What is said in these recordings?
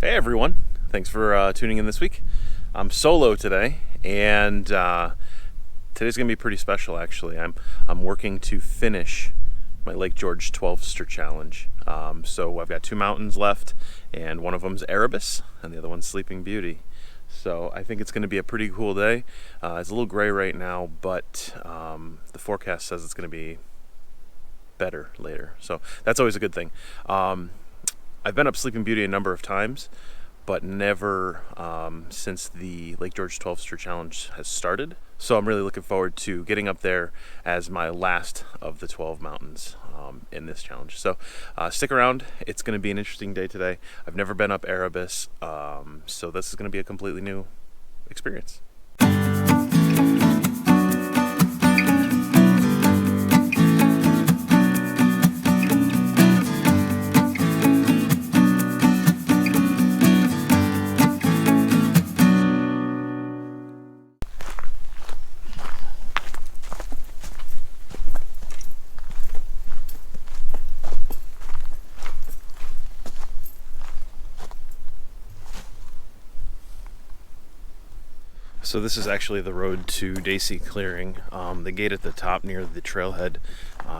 Hey everyone, thanks for tuning in this week. I'm solo today, and today's gonna be pretty special actually. I'm working to finish my Lake George 12-ster challenge. So I've got 2 mountains left, and one of them's Erebus, and the other one's Sleeping Beauty. So I think it's gonna be a pretty cool day. It's a little gray right now, but the forecast says it's gonna be better later. So that's always a good thing. I've been up Sleeping Beauty a number of times, but never since the Lake George 12-ster challenge has started. So I'm really looking forward to getting up there as my last of the 12 mountains in this challenge. So stick around. It's going to be an interesting day today. I've never been up Erebus, so this is going to be a completely new experience. So this is actually the road to Daisy Clearing. The gate at the top near the trailhead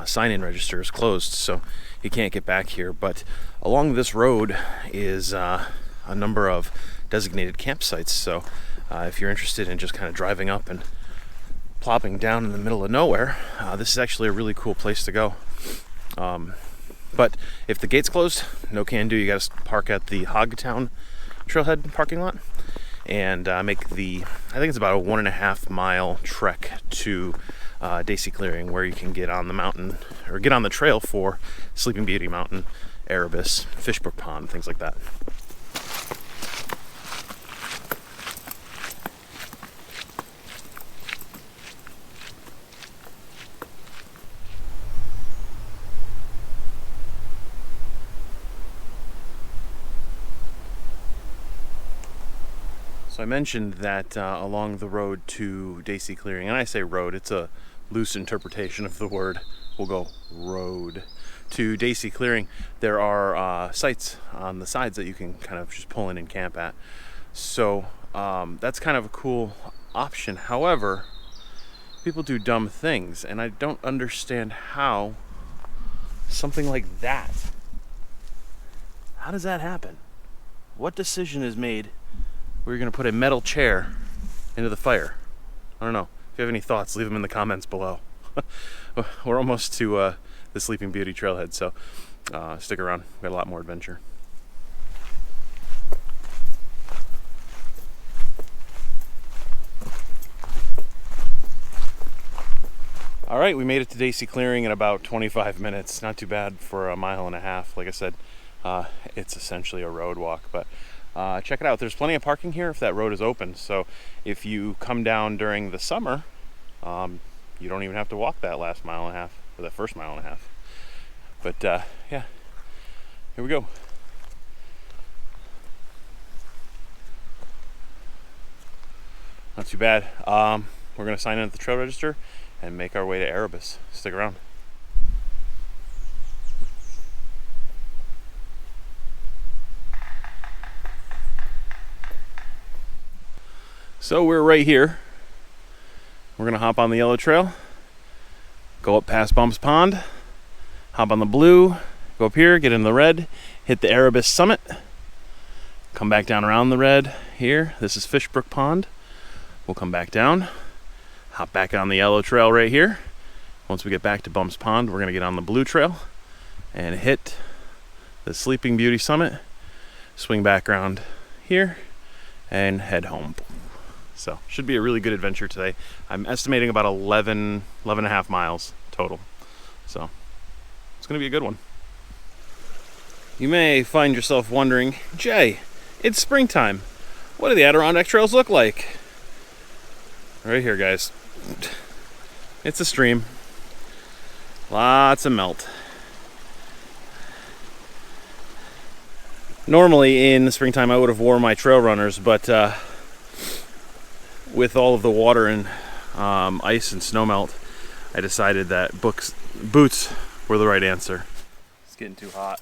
sign-in register is closed, so you can't get back here. But along this road is a number of designated campsites. So if you're interested in just kind of driving up and plopping down in the middle of nowhere, this is actually a really cool place to go. But if the gate's closed, no can do. You got to park at the Hogtown trailhead parking lot and make the, I think it's about a 1.5 mile trek to Daisy Clearing, where you can get on the mountain or get on the trail for Sleeping Beauty Mountain, Erebus, Fishbrook Pond, things like that. So I mentioned that along the road to Daisy Clearing, and I say road, it's a loose interpretation of the word. We'll go road to Daisy Clearing. There are sites on the sides that you can kind of just pull in and camp at. So that's kind of a cool option. However, people do dumb things, and I don't understand how something like that, how does that happen? What decision is made where you're going to put a metal chair into the fire? I don't know. If you have any thoughts, leave them in the comments below. We're almost to the Sleeping Beauty trailhead, so stick around. We've got a lot more adventure. All right, we made it to Daisy Clearing in about 25 minutes. Not too bad for 1.5 miles. Like I said, it's essentially a road walk, but check it out. There's plenty of parking here if that road is open. So if you come down during the summer, you don't even have to walk that last 1.5 miles or that first 1.5 miles. But yeah, here we go. Not too bad. We're gonna sign in at the trail register and make our way to Erebus. Stick around. So we're right here. We're gonna hop on the yellow trail, go up past Bumps Pond, hop on the blue, go up here, get in the red, hit the Erebus summit, come back down around the red here. This is Fishbrook Pond. We'll come back down, hop back on the yellow trail right here. Once we get back to Bumps Pond, we're gonna get on the blue trail and hit the Sleeping Beauty summit, swing back around here, and head home. So should be a really good adventure today. I'm estimating about 11.5 miles total. So it's gonna be a good one. You may find yourself wondering, Jay, it's springtime. What do the Adirondack trails look like? Right here, guys. It's a stream. Lots of melt. Normally in the springtime I would have worn my trail runners, but with all of the water and ice and snow melt, I decided that boots were the right answer. It's getting too hot.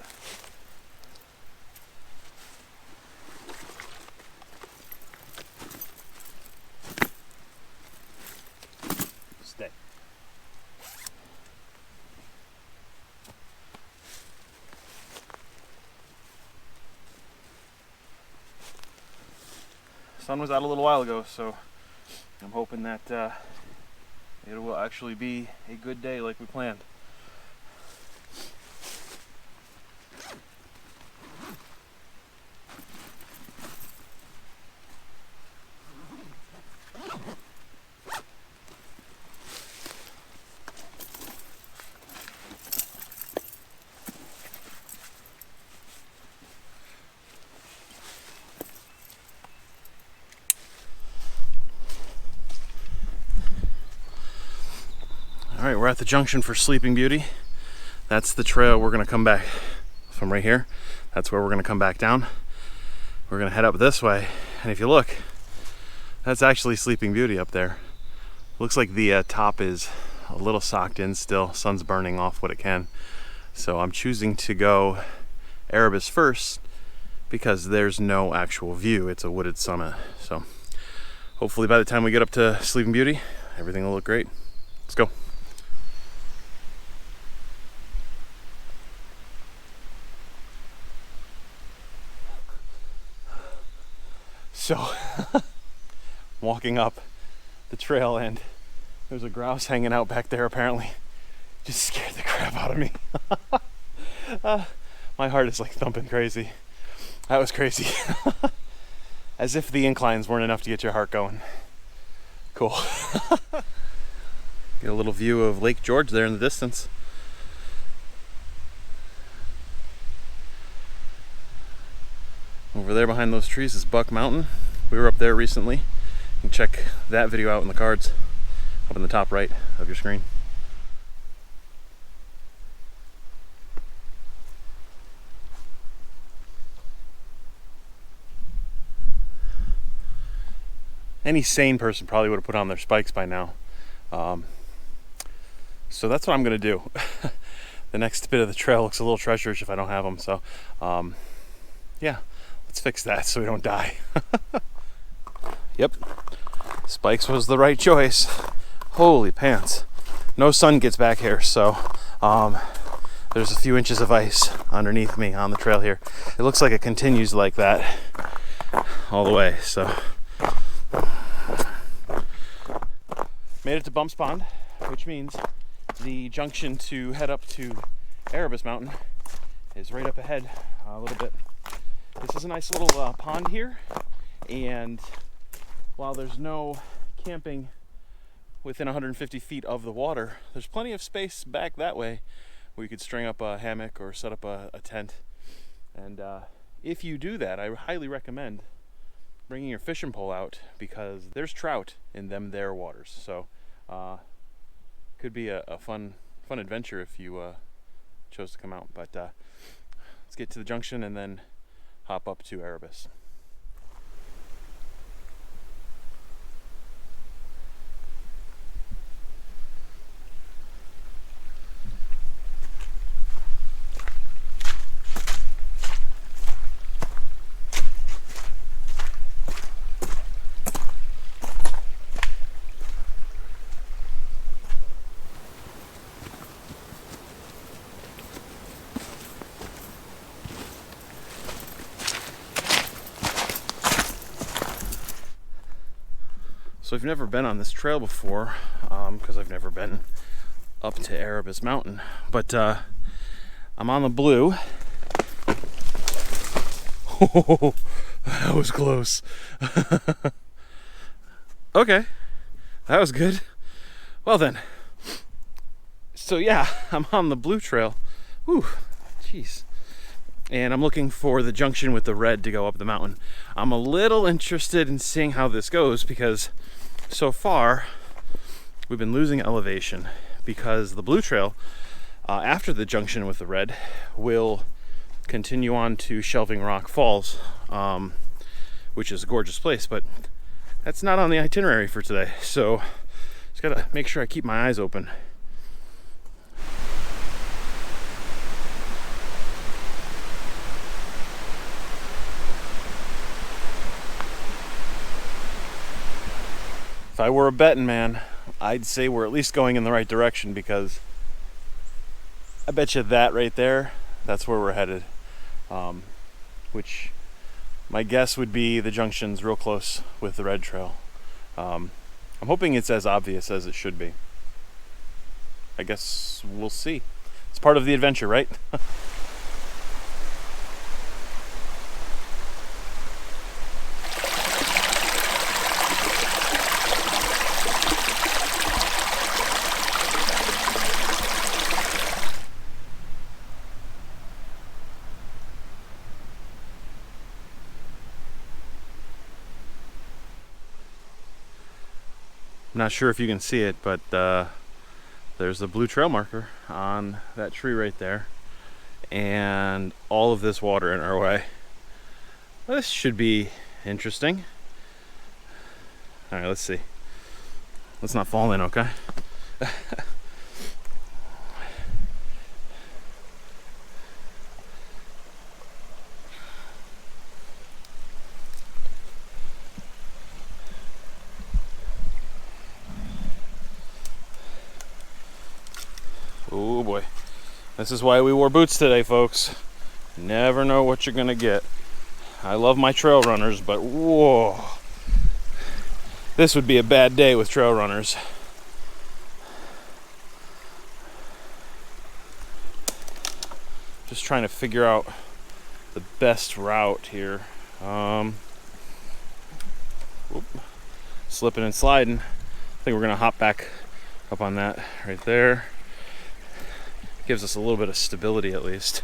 sun was out a little while ago, so I'm hoping that it will actually be a good day like we planned. Alright, we're at the Junction for Sleeping Beauty. That's the trail we're going to come back from right here. That's where we're going to come back down. We're going to head up this way, and if you look, that's actually Sleeping Beauty up there. Looks like the top is a little socked in still. Sun's burning off what it can. So I'm choosing to go Erebus first because there's no actual view. It's a wooded summit. So hopefully by the time we get up to Sleeping Beauty, everything will look great. Let's go. So, walking up the trail, and there's a grouse hanging out back there apparently. Just scared the crap out of me. My heart is like thumping crazy. That was crazy. As if the inclines weren't enough to get your heart going. Cool. Get a little view of Lake George there in the distance. Over there behind those trees is Buck Mountain. We were up there recently. You can check that video out in the cards up in the top right of your screen. Any sane person probably would have put on their spikes by now. So that's what I'm going to do. The next bit of the trail looks a little treacherous if I don't have them. So yeah. Let's fix that so we don't die. Yep, spikes was the right choice. Holy pants. No sun gets back here, so there's a few inches of ice underneath me on the trail here. It looks like it continues like that all the way, so. Made it to Bumps Pond, which means the junction to head up to Erebus Mountain is right up ahead a little bit. This is a nice little pond here, and while there's no camping within 150 feet of the water, there's plenty of space back that way where you could string up a hammock or set up a tent. And if you do that, I highly recommend bringing your fishing pole out, because there's trout in them there waters. So could be a fun adventure if you chose to come out. But let's get to the junction and then hop up to Erebus. So I've never been on this trail before, because I've never been up to Erebus Mountain, but I'm on the blue. Oh, that was close. Okay, that was good. Well then, so yeah, I'm on the blue trail. Whew, jeez. And I'm looking for the junction with the red to go up the mountain. I'm a little interested in seeing how this goes, because so far we've been losing elevation, because the blue trail after the junction with the red will continue on to Shelving Rock Falls, which is a gorgeous place, but that's not on the itinerary for today. So just gotta make sure I keep my eyes open. If I were a betting man, I'd say we're at least going in the right direction, because I bet you that right there, that's where we're headed. Which My guess would be the Junction's real close with the red trail. I'm hoping it's as obvious as it should be. I guess we'll see. It's part of the adventure, right? I'm not sure if you can see it, but there's a blue trail marker on that tree right there, and all of this water in our way. Well, this should be interesting. All right, let's see. Let's not fall in, okay? Oh boy, this is why we wore boots today, folks. Never know what you're gonna get. I love my trail runners, but whoa, this would be a bad day with trail runners. Just trying to figure out the best route here. Slipping and sliding. I think we're gonna hop back up on that right there. Gives us a little bit of stability at least.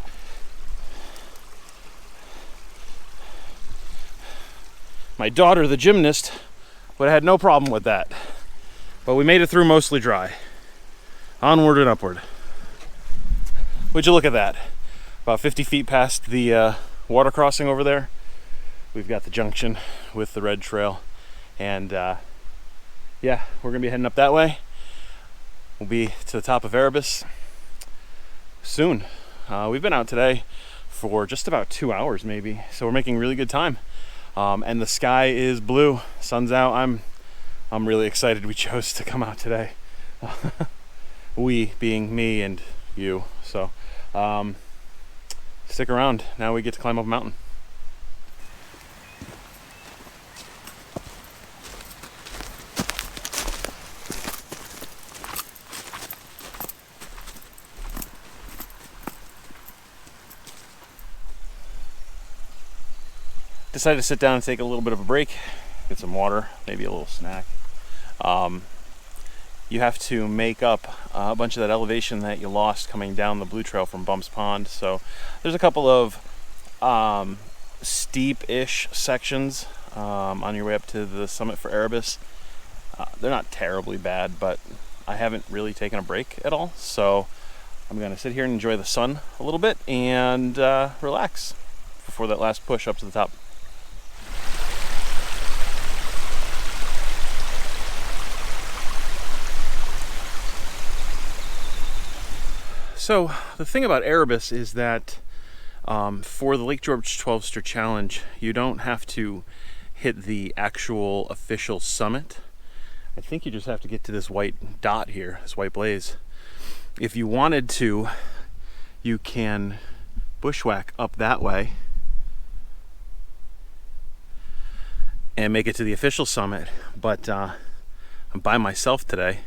My daughter, the gymnast, would have had no problem with that. But we made it through mostly dry. Onward and upward. Would you look at that? About 50 feet past the water crossing over there, we've got the Junction with the red trail. And yeah, we're gonna be heading up that way. We'll be to the top of Erebus soon. We've been out today for just about 2 hours maybe, so we're making really good time. And the sky is blue, sun's out. I'm really excited we chose to come out today. We being me and you. So stick around, now we get to climb up a mountain. Decided to sit down and take a little bit of a break, get some water, maybe a little snack. You have to make up a bunch of that elevation that you lost coming down the blue trail from Bumps Pond. So there's a couple of steep-ish sections on your way up to the summit for Erebus. They're not terribly bad, but I haven't really taken a break at all. So I'm gonna sit here and enjoy the sun a little bit and relax before that last push up to the top. So the thing about Erebus is that for the Lake George 12-ster challenge, you don't have to hit the actual official summit. I think you just have to get to this white dot here, this white blaze. If you wanted to, you can bushwhack up that way and make it to the official summit. But I'm by myself today,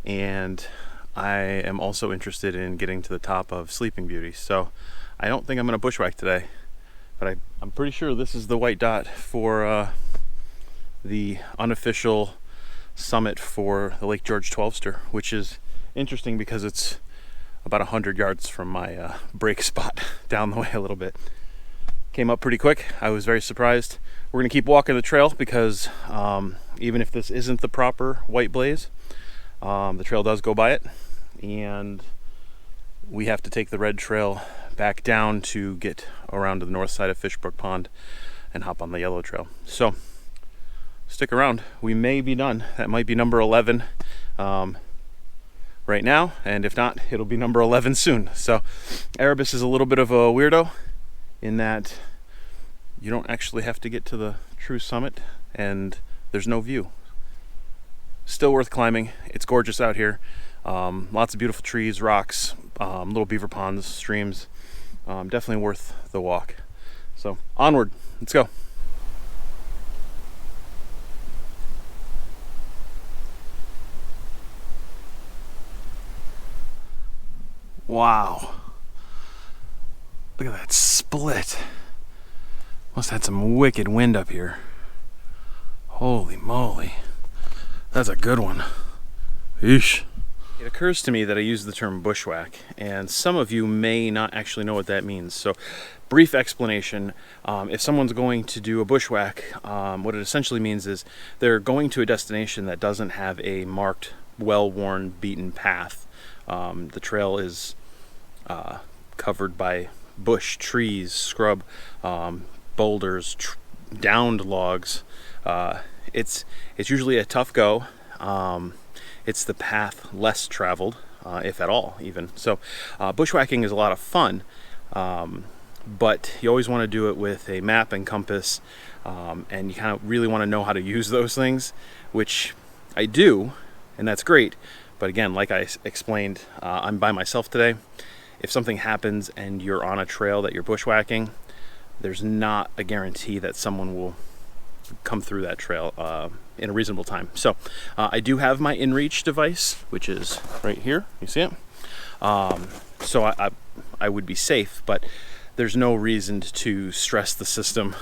and I am also interested in getting to the top of Sleeping Beauty. So I don't think I'm gonna bushwhack today, but I'm pretty sure this is the white dot for the unofficial summit for the Lake George 12-ster, which is interesting because it's about 100 yards from my break spot down the way a little bit. Came up pretty quick. I was very surprised. We're gonna keep walking the trail because even if this isn't the proper white blaze, the trail does go by it, and we have to take the red trail back down to get around to the north side of Fishbrook Pond and hop on the yellow trail. So stick around, we may be done. That might be number 11 right now, and if not, it'll be number 11 soon. So Erebus is a little bit of a weirdo in that you don't actually have to get to the true summit, and there's no view. Still worth climbing. It's gorgeous out here. Lots of beautiful trees, rocks, little beaver ponds, streams. Definitely worth the walk. So onward, let's go. Wow. Look at that split. Must have had some wicked wind up here. Holy moly. That's a good one. Eesh. It occurs to me that I use the term bushwhack, and some of you may not actually know what that means. So, brief explanation. If someone's going to do a bushwhack, what it essentially means is they're going to a destination that doesn't have a marked, well-worn, beaten path. The trail is covered by bush, trees, scrub, boulders, downed logs. It's usually a tough go. It's the path less traveled, if at all, even. So bushwhacking is a lot of fun, but you always want to do it with a map and compass, and you kind of really want to know how to use those things, which I do, and that's great. But again, like I explained, I'm by myself today. If something happens and you're on a trail that you're bushwhacking, there's not a guarantee that someone will come through that trail in a reasonable time. So I do have my inReach device, which is right here. You see it? So I would be safe, but there's no reason to stress the system,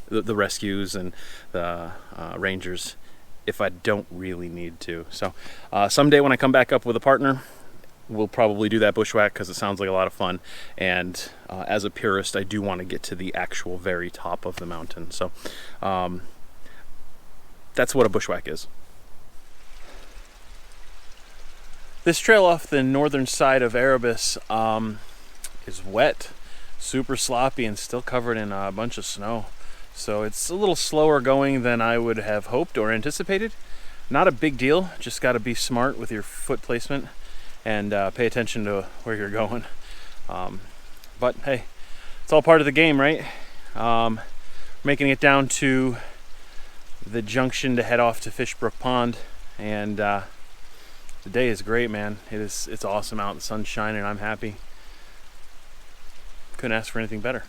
the rescues and the rangers, if I don't really need to. So someday when I come back up with a partner, we'll probably do that bushwhack because it sounds like a lot of fun. And as a purist, I do want to get to the actual very top of the mountain. So that's what a bushwhack is. This trail off the northern side of Erebus is wet, super sloppy, and still covered in a bunch of snow. So it's a little slower going than I would have hoped or anticipated. Not a big deal, just got to be smart with your foot placement and pay attention to where you're going. But hey, it's all part of the game, right? Making it down to the Junction to head off to Fishbrook Pond, and the day is great, man. It's awesome out, the sun's shining, I'm happy. Couldn't ask for anything better.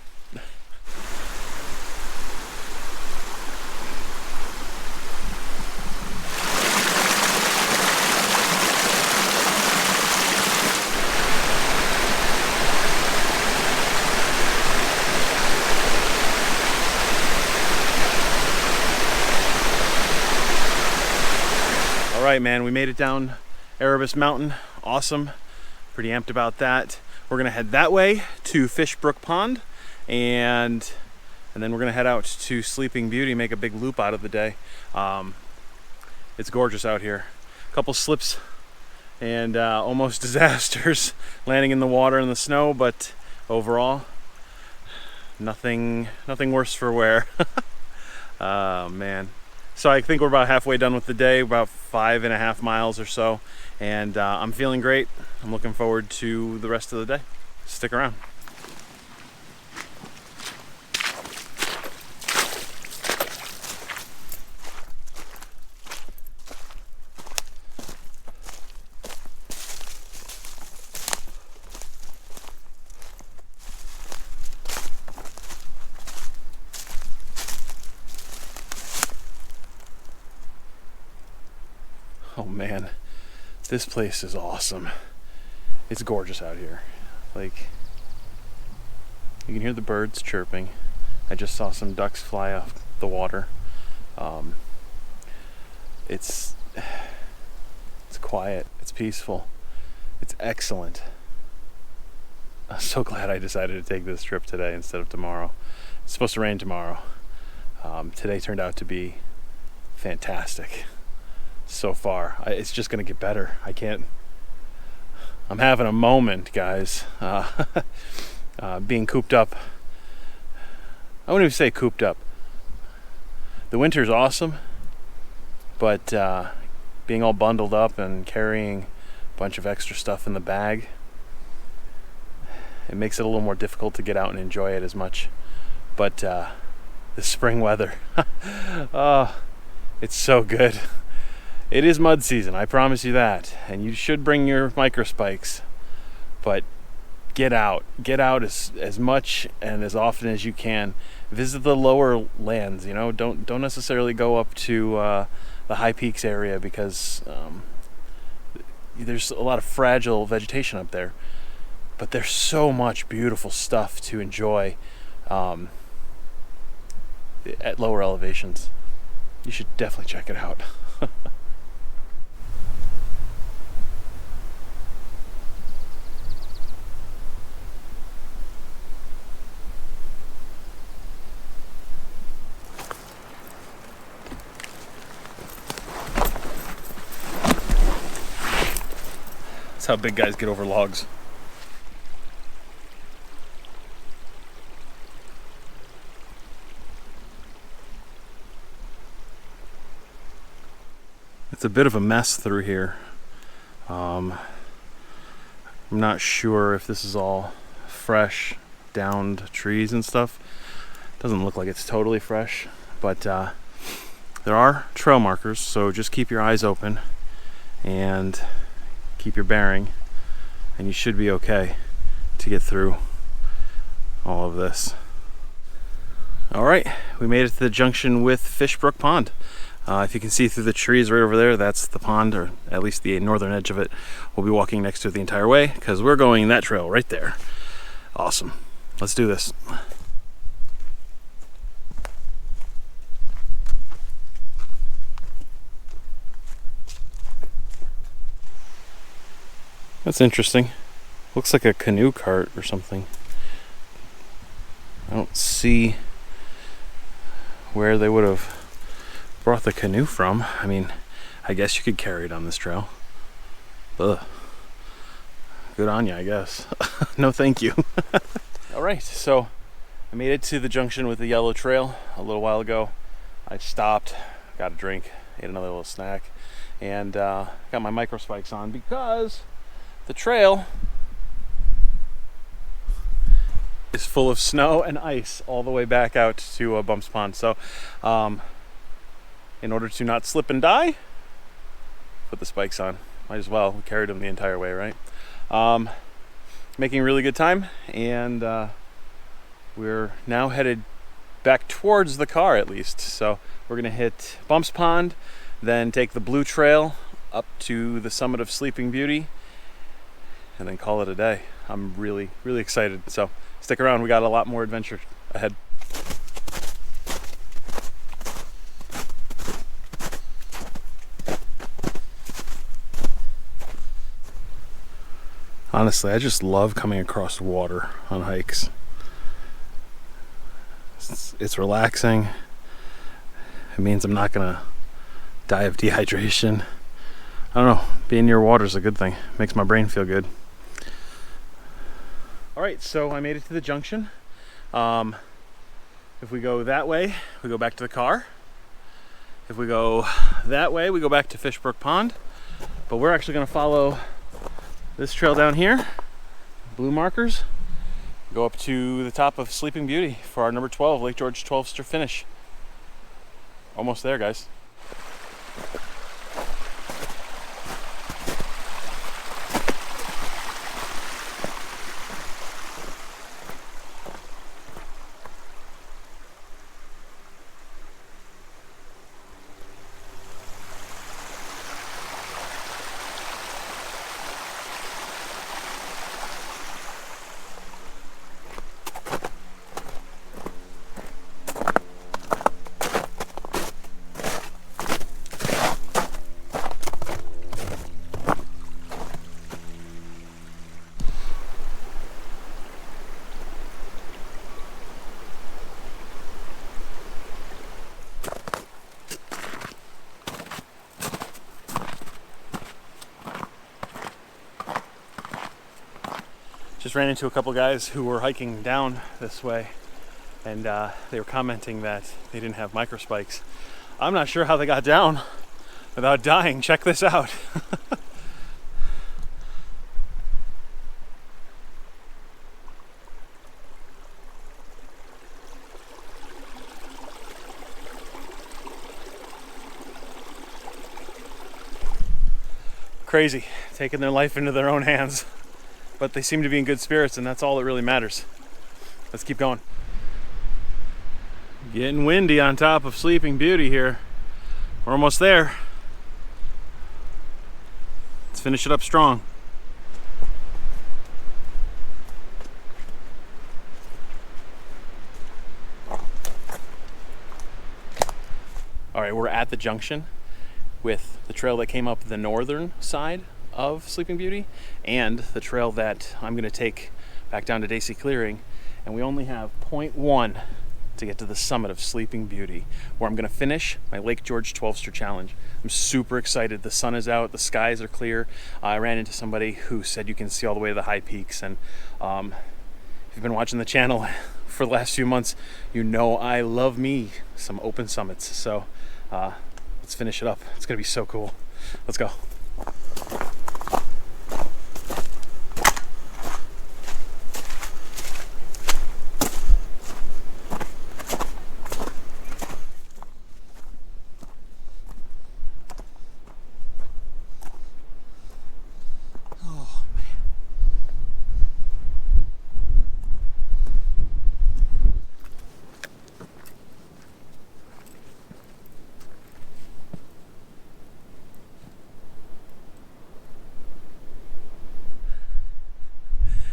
All right, man, we made it down Erebus Mountain. Awesome. Pretty amped about that. We're gonna head that way to Fishbrook Pond, and then we're gonna head out to Sleeping Beauty, make a big loop out of the day. It's gorgeous out here. A couple slips and almost disasters, landing in the water and the snow, but overall, nothing worse for wear. Oh man. So I think we're about halfway done with the day, about 5.5 miles or so, and I'm feeling great. I'm looking forward to the rest of the day. Stick around. Oh man, this place is awesome. It's gorgeous out here. Like, you can hear the birds chirping. I just saw some ducks fly off the water. It's quiet, it's peaceful, it's excellent. I'm so glad I decided to take this trip today instead of tomorrow. It's supposed to rain tomorrow. Today turned out to be fantastic. So far, it's just gonna get better. I'm having a moment, guys. Being cooped up. I wouldn't even say cooped up. The winter's awesome, but being all bundled up and carrying a bunch of extra stuff in the bag, it makes it a little more difficult to get out and enjoy it as much. But the spring weather, oh, it's so good. It is mud season, I promise you that, and you should bring your microspikes, but get out as much and as often as you can. Visit the lower lands, you know. Don't necessarily go up to the high peaks area, because there's a lot of fragile vegetation up there, but there's so much beautiful stuff to enjoy at lower elevations. You should definitely check it out. That's how big guys get over logs. It's a bit of a mess through here. I'm not sure if this is all fresh downed trees and stuff. Doesn't look like it's totally fresh, but there are trail markers, so just keep your eyes open and keep your bearing, and you should be okay to get through all of this. All right, we made it to the junction with Fishbrook Pond. If you can see through the trees right over there, that's the pond, or at least the northern edge of it. We'll be walking next to it the entire way because we're going that trail right there. Awesome. Let's do this. That's interesting. Looks like a canoe cart or something. I don't see where they would have brought the canoe from. I mean, I guess you could carry it on this trail. Ugh. Good on you, I guess. No thank you. Alright, so I made it to the junction with the yellow trail a little while ago. I stopped, got a drink, ate another little snack, and got my microspikes on because the trail is full of snow and ice all the way back out to Bumps Pond. So in order to not slip and die, put the spikes on. Might as well. We carried them the entire way, right? Making really good time, and we're now headed back towards the car at least. So we're gonna hit Bumps Pond, then take the blue trail up to the summit of Sleeping Beauty, and then call it a day. I'm really excited. So stick around, we got a lot more adventure ahead. Honestly, I just love coming across water on hikes. It's relaxing. It means I'm not gonna die of dehydration. I don't know, being near water is a good thing. Makes my brain feel good. All right, so I made it to the junction. If we go that way, we go back to the car. If we go that way, we go back to Fishbrook Pond. But we're actually gonna follow this trail down here, blue markers, go up to the top of Sleeping Beauty for our number 12, Lake George 12ster finish. Almost there, guys. Just ran into a couple guys who were hiking down this way, and they were commenting that they didn't have microspikes. I'm not sure how they got down without dying. Check this out. Crazy, taking their life into their own hands. but they seem to be in good spirits, and that's all that really matters. Let's keep going. Getting windy on top of Sleeping Beauty here. We're almost there. Let's finish it up strong. All right, we're at the junction with the trail that came up the northern side of Sleeping Beauty and the trail that I'm going to take back down to Daisy Clearing, and we only have 0.1 to get to the summit of Sleeping Beauty, where I'm going to finish my Lake George 12-ster challenge. I'm super excited. The sun is out, the skies are clear. I ran into somebody who said you can see all the way to the high peaks, and if you've been watching the channel for the last few months, you know I love me some open summits. So let's finish it up. It's going to be so cool. Let's go.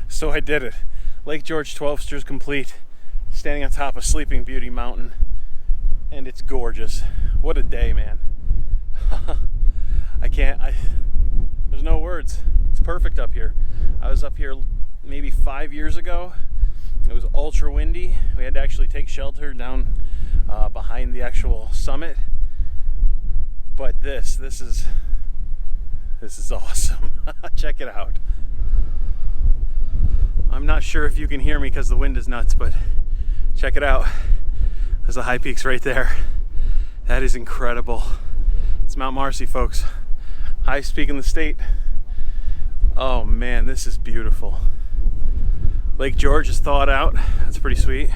So I did it. Lake George 12-ster is complete. Standing on top of Sleeping Beauty Mountain. And it's gorgeous. What a day, man. There's no words. It's perfect up here. I was up here maybe 5 years ago. It was ultra windy. We had to actually take shelter down behind the actual summit. But this is awesome. Check it out. I'm not sure if you can hear me because the wind is nuts, but check it out. There's the high peaks right there. That is incredible. It's Mount Marcy, folks. Highest peak in the state. Oh man, this is beautiful. Lake George is thawed out. That's pretty sweet.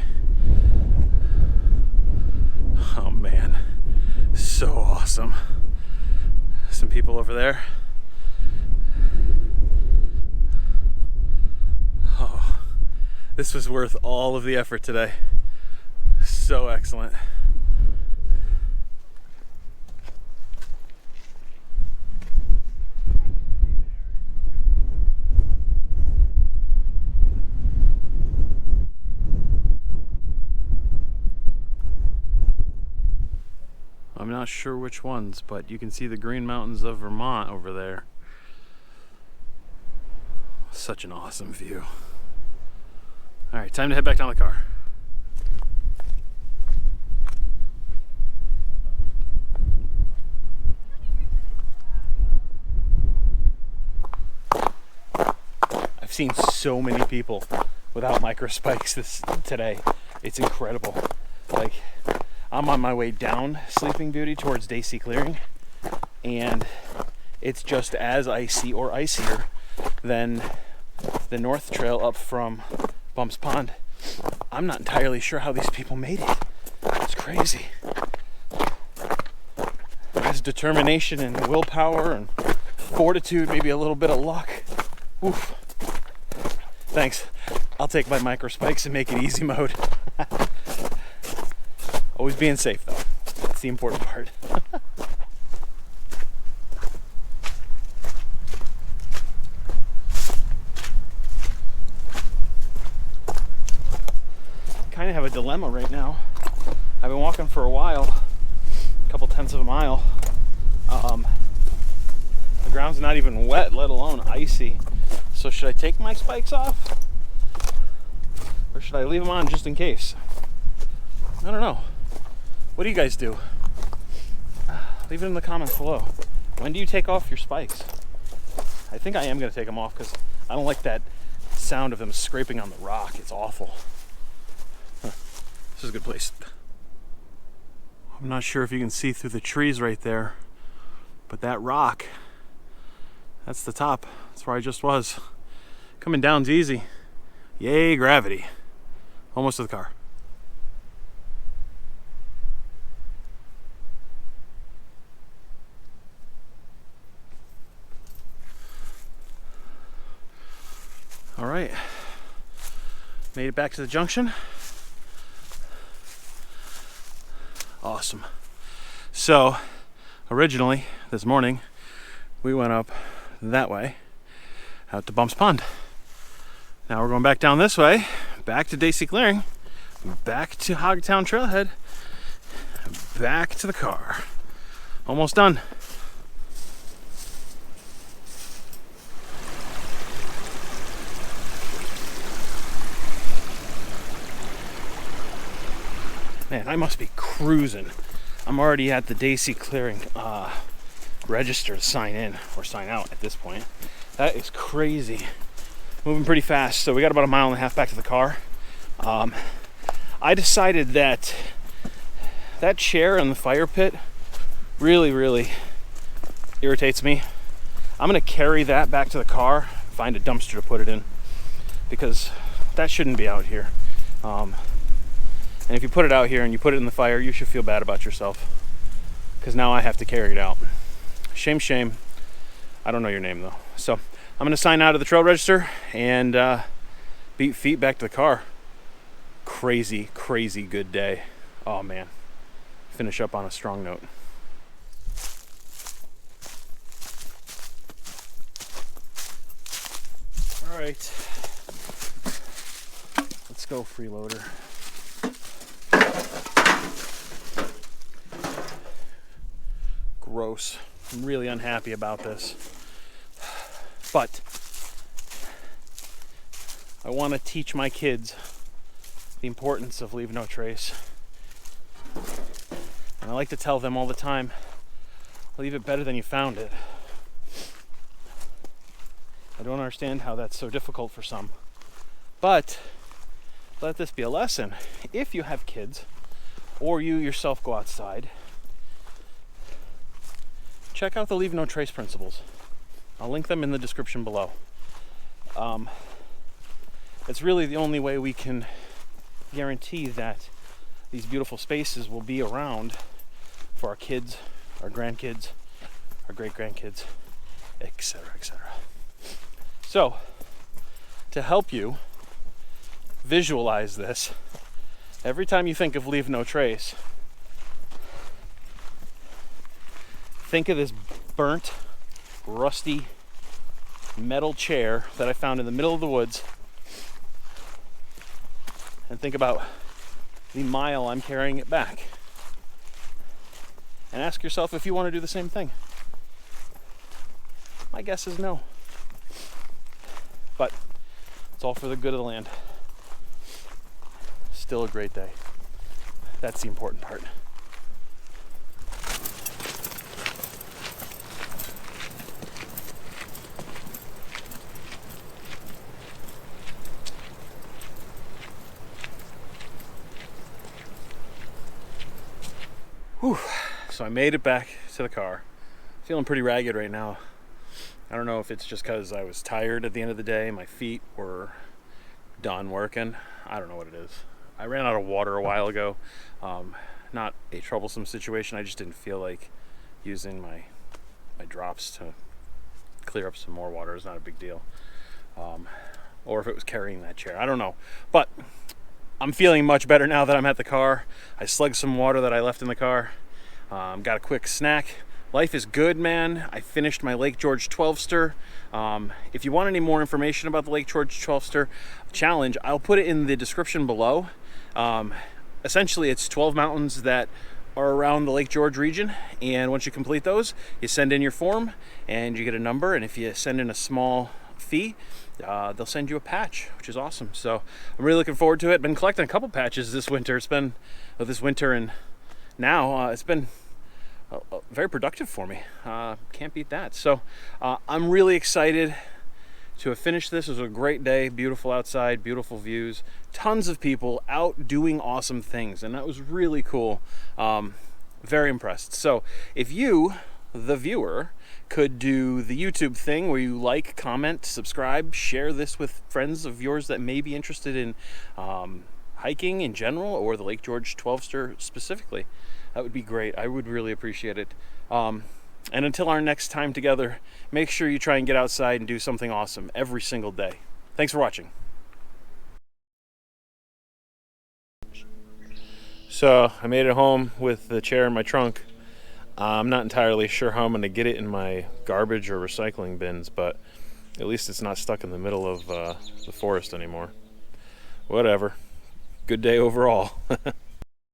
Oh man, so awesome. Some people over there. This was worth all of the effort today. So excellent. I'm not sure which ones, but you can see the Green Mountains of Vermont over there. Such an awesome view. All right, time to head back down the car. I've seen so many people without microspikes today. It's incredible. Like, I'm on my way down Sleeping Beauty towards Daisy Clearing, and it's just as icy or icier than the north trail up from Bumps Pond. I'm not entirely sure how these people made it. It's crazy. There's determination and willpower and fortitude, maybe a little bit of luck. Oof. Thanks. I'll take my microspikes and make it easy mode. Always being safe though. That's the important part. Kind of have a dilemma right now. I've been walking for a while, a couple tenths of a mile. The ground's not even wet, let alone icy. So should I take my spikes off? Or should I leave them on just in case? I don't know. What do you guys do? Leave it in the comments below. When do you take off your spikes? I think I am going to take them off because I don't like that sound of them scraping on the rock. It's awful. This is a good place. I'm not sure if you can see through the trees right there, but that rock, that's the top. That's where I just was. Coming down's easy. Yay, gravity. Almost to the car. All right, made it back to the junction. Awesome. So originally this morning we went up that way out to Bumps Pond. Now we're going back down this way, back to Daisy Clearing, back to Hogtown Trailhead, back to the car. Almost done. Man, I must be cruising. I'm already at the Daisy Clearing register to sign in or sign out at this point. That is crazy. Moving pretty fast. So we got about 1.5 miles back to the car. I decided that chair in the fire pit really irritates me. I'm gonna carry that back to the car, find a dumpster to put it in, because that shouldn't be out here. And if you put it out here and you put it in the fire, you should feel bad about yourself, because now I have to carry it out. Shame. I don't know your name though. So I'm gonna sign out of the trail register and beat feet back to the car. Crazy good day. Oh man. Finish up on a strong note. All right. Let's go, freeloader. Gross. I'm really unhappy about this. But I want to teach my kids the importance of leave no trace. And I like to tell them all the time, leave it better than you found it. I don't understand how that's so difficult for some. But let this be a lesson. If you have kids, or you yourself go outside, check out the leave no trace principles. I'll link them in the description below. It's really the only way we can guarantee that these beautiful spaces will be around for our kids, our grandkids, our great-grandkids, etc., etc. So, to help you visualize this, every time you think of leave no trace, think of this burnt, rusty metal chair that I found in the middle of the woods, and think about the mile I'm carrying it back. And ask yourself if you want to do the same thing. My guess is no. But it's all for the good of the land. Still a great day. That's the important part. Whew. So I made it back to the car. Feeling pretty ragged right now. I don't know if it's just because I was tired at the end of the day. My feet were done working. I don't know what it is. I ran out of water a while ago. Not a troublesome situation. I just didn't feel like using my drops to clear up some more water. It's not a big deal. Or if it was carrying that chair. I don't know. But I'm feeling much better now that I'm at the car. I slugged some water that I left in the car. Got a quick snack. Life is good, man. I finished my Lake George 12-ster. If you want any more information about the Lake George 12-ster challenge, I'll put it in the description below. Essentially, it's 12 mountains that are around the Lake George region, and once you complete those, you send in your form and you get a number, and if you send in a small fee, they'll send you a patch, which is awesome. So I'm really looking forward to it. Been collecting a couple patches this winter. It's been this winter, and now it's been very productive for me. Can't beat that. So I'm really excited to have finished this. It was a great day, beautiful outside, beautiful views, tons of people out doing awesome things, and that was really cool. Very impressed. So if you, the viewer, could do the YouTube thing where you like, comment, subscribe, share this with friends of yours that may be interested in hiking in general, or the Lake George 12-ster specifically, that would be great. I would really appreciate it. And until our next time together, make sure you try and get outside and do something awesome every single day. Thanks for watching. So I made it home with the chair in my trunk. I'm not entirely sure how I'm going to get it in my garbage or recycling bins, but at least it's not stuck in the middle of the forest anymore. Whatever. Good day overall.